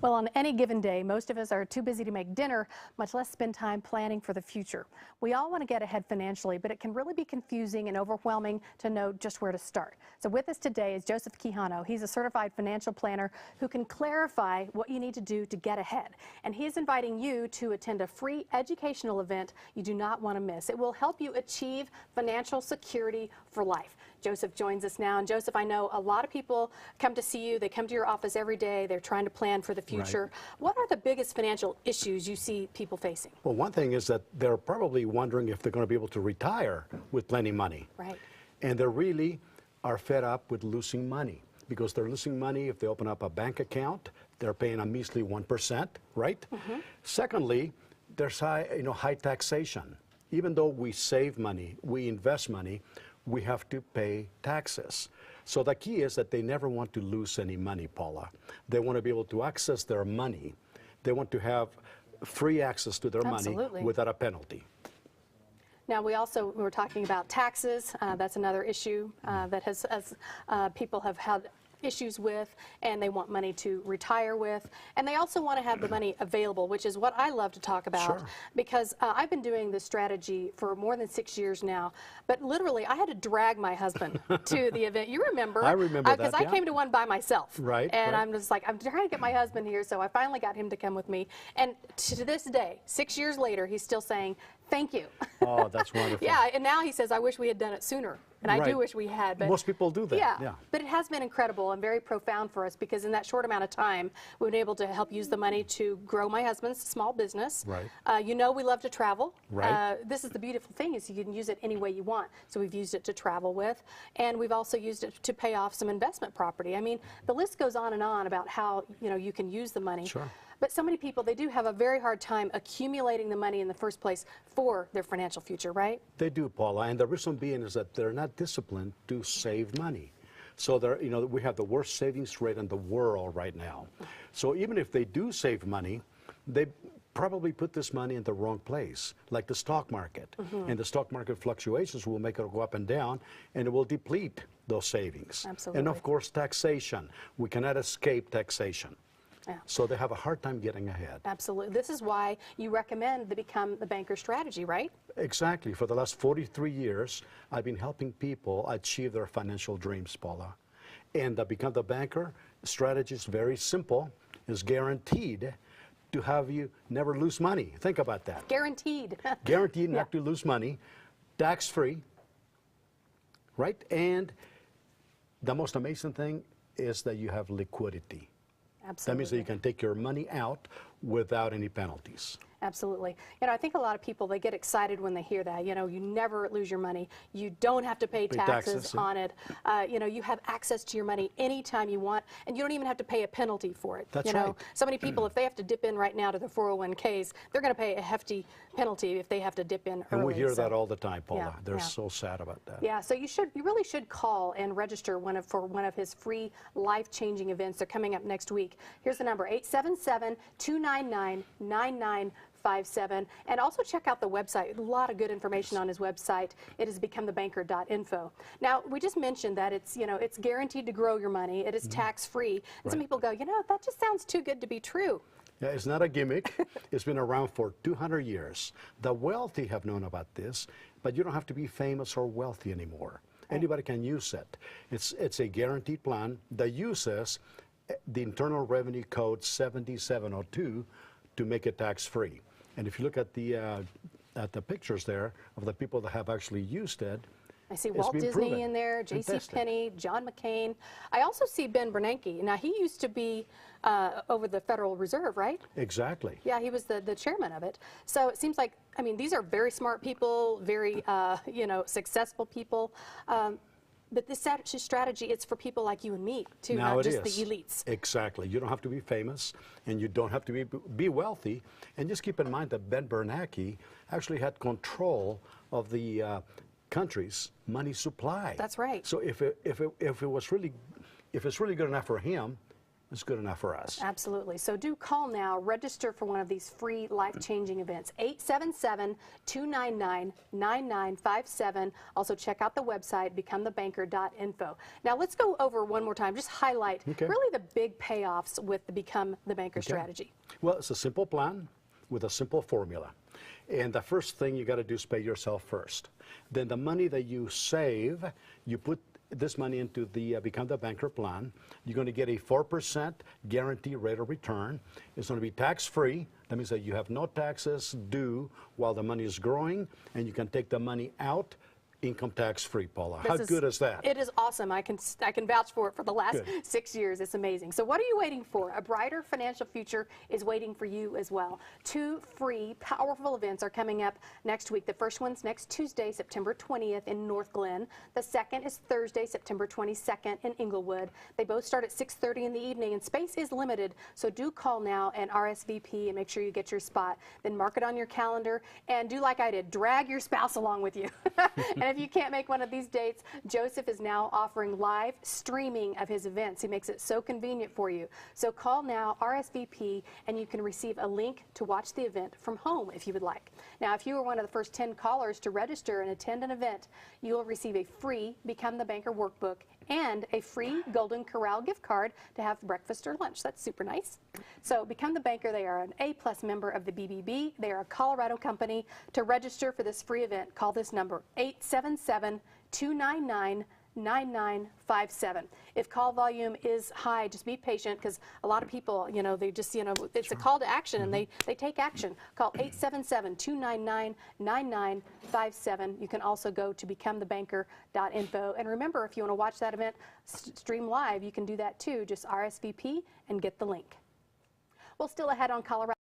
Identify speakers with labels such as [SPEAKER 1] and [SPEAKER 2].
[SPEAKER 1] Well, on any given day, most of us are too busy to make dinner, much less spend time planning for the future. We all want to get ahead financially, but it can really be confusing and overwhelming to know just where to start. So with us today is Joseph Quijano. He's a certified financial planner who can clarify what you need to do to get ahead. And he is inviting you to attend a free educational event you do not want to miss. It will help you achieve financial security for life. Joseph joins us now. And Joseph, I know a lot of people come to see you. They come to your office every day. They're trying to plan for the future. Right. What are the biggest financial issues you see people facing?
[SPEAKER 2] Well, one thing is that they're probably wondering if they're going to be able to retire with plenty of money.
[SPEAKER 1] Right.
[SPEAKER 2] And they really are fed up with losing money because they're losing money if they open up a bank account. They're paying a measly 1%, right? Mm-hmm. Secondly, there's high taxation. Even though we save money, we invest money, we have to pay taxes. So the key is that they never want to lose any money, Paula. They want to be able to access their money. They want to have free access to their
[SPEAKER 1] Absolutely.
[SPEAKER 2] money without a penalty.
[SPEAKER 1] Now, we were talking about taxes. That's another issue that people have had issues with, and they want money to retire with, and they also want to have the money available, which is what I love to talk about. Sure. Because I've been doing this strategy for more than 6 years now, but literally I had to drag my husband to the event. You remember?
[SPEAKER 2] I remember that,
[SPEAKER 1] because I came to one by myself.
[SPEAKER 2] Right.
[SPEAKER 1] And
[SPEAKER 2] right.
[SPEAKER 1] I'm just like, I'm trying to get my husband here, so I finally got him to come with me. And to this day, 6 years later, he's still saying, thank you.
[SPEAKER 2] Oh, that's wonderful.
[SPEAKER 1] Yeah, and now he says, I wish we had done it sooner. And I
[SPEAKER 2] right.
[SPEAKER 1] do wish we had. But
[SPEAKER 2] most people do that.
[SPEAKER 1] Yeah, but it has been incredible and very profound for us because in that short amount of time, we've been able to help use the money to grow my husband's small business.
[SPEAKER 2] Right.
[SPEAKER 1] You know we love to travel.
[SPEAKER 2] Right.
[SPEAKER 1] This is the beautiful thing is you can use it any way you want. So we've used it to travel with, and we've also used it to pay off some investment property. I mean, the list goes on and on about how you can use the money.
[SPEAKER 2] Sure.
[SPEAKER 1] But so many people, they do have a very hard time accumulating the money in the first place for their financial future, right?
[SPEAKER 2] They do, Paula, and the reason being is that they're not disciplined to save money. So we have the worst savings rate in the world right now. So even if they do save money, they probably put this money in the wrong place, like the stock market. Mm-hmm. And the stock market fluctuations will make it go up and down, and it will deplete those savings.
[SPEAKER 1] Absolutely.
[SPEAKER 2] And of course, taxation. We cannot escape taxation.
[SPEAKER 1] Yeah.
[SPEAKER 2] So they have a hard time getting ahead.
[SPEAKER 1] Absolutely. This is why you recommend the Become the Banker strategy, right? Exactly.
[SPEAKER 2] For the last 43 years, I've been helping people achieve their financial dreams, Paula. And the Become the Banker strategy is very simple. It's guaranteed to have you never lose money. Think about that.
[SPEAKER 1] Guaranteed.
[SPEAKER 2] Guaranteed not to lose money, tax-free, right? And the most amazing thing is that you have liquidity.
[SPEAKER 1] Absolutely.
[SPEAKER 2] That means that you can take your money out without any penalties.
[SPEAKER 1] Absolutely. I think a lot of people, they get excited when they hear that. You never lose your money. You don't have to pay taxes on it. You have access to your money anytime you want, and you don't even have to pay a penalty for it.
[SPEAKER 2] That's right.
[SPEAKER 1] So many people, if they have to dip in right now to their 401ks, they're going to pay a hefty penalty if they have to dip in early.
[SPEAKER 2] And we hear that all the time, Paula.
[SPEAKER 1] Yeah,
[SPEAKER 2] They're so sad about that.
[SPEAKER 1] Yeah, so you really should call and register for one of his free life-changing events. They're coming up next week. Here's the number, 877-299-9957. And also check out the website. A lot of good information on his website. It is becomethebanker.info. Now, we just mentioned that it's guaranteed to grow your money. It is tax-free. And
[SPEAKER 2] right.
[SPEAKER 1] Some people go, that just sounds too good to be true.
[SPEAKER 2] Yeah, it's not a gimmick. It's been around for 200 years. The wealthy have known about this, but you don't have to be famous or wealthy anymore. Right. Anybody can use it. It's a guaranteed plan that uses the Internal Revenue Code 7702 to make it tax-free. And if you look at the pictures there of the people that have actually used it,
[SPEAKER 1] I see Walt Disney in there, J.C. Penney, John McCain. I also see Ben Bernanke. Now, he used to be over the Federal Reserve, right?
[SPEAKER 2] Exactly.
[SPEAKER 1] Yeah, he was the chairman of it. So it seems like, these are very smart people, very, successful people. But this strategy, it's for people like you and me, too, not just the elites.
[SPEAKER 2] Exactly. You don't have to be famous, and you don't have to be wealthy. And just keep in mind that Ben Bernanke actually had control of the country's money supply.
[SPEAKER 1] That's right.
[SPEAKER 2] So if it's really good enough for him, is good enough for us.
[SPEAKER 1] Absolutely. So do call now. Register for one of these free life-changing events. 877-299-9957. Also check out the website, becomethebanker.info. Now let's go over one more time. Just highlight really the big payoffs with the Become the Banker strategy.
[SPEAKER 2] Well, it's a simple plan with a simple formula. And the first thing you got to do is pay yourself first. Then the money that you save, you put this money into the Become the Banker plan. You're going to get a 4% guarantee rate of return. It's going to be tax-free. That means that you have no taxes due while the money is growing, and you can take the money out income tax-free, Paula. How good is that?
[SPEAKER 1] It is awesome. I can vouch for it for the last 6 years. It's amazing. So what are you waiting for? A brighter financial future is waiting for you as well. 2 free, powerful events are coming up next week. The first one's next Tuesday, September 20th in North Glen. The second is Thursday, September 22nd in Inglewood. They both start at 6:30 in the evening, and space is limited, so do call now and RSVP and make sure you get your spot. Then mark it on your calendar and do like I did. Drag your spouse along with you. And if you can't make one of these dates, Joseph is now offering live streaming of his events. He makes it so convenient for you. So call now, RSVP, and you can receive a link to watch the event from home if you would like. Now, if you were one of the first 10 callers to register and attend an event, you will receive a free Become the Banker workbook and a free Golden Corral gift card to have breakfast or lunch. That's super nice. So Become the Banker, they are an A+ member of the BBB. They are a Colorado company. To register for this free event, call this number, 877-299-9957. If call volume is high, just be patient, because a lot of people, they just, it's a call to action, and they take action. Call 877-299-9957. You can also go to becomethebanker.info. And remember, if you want to watch that event stream live, you can do that too. Just RSVP and get the link. Well, still ahead on Colorado.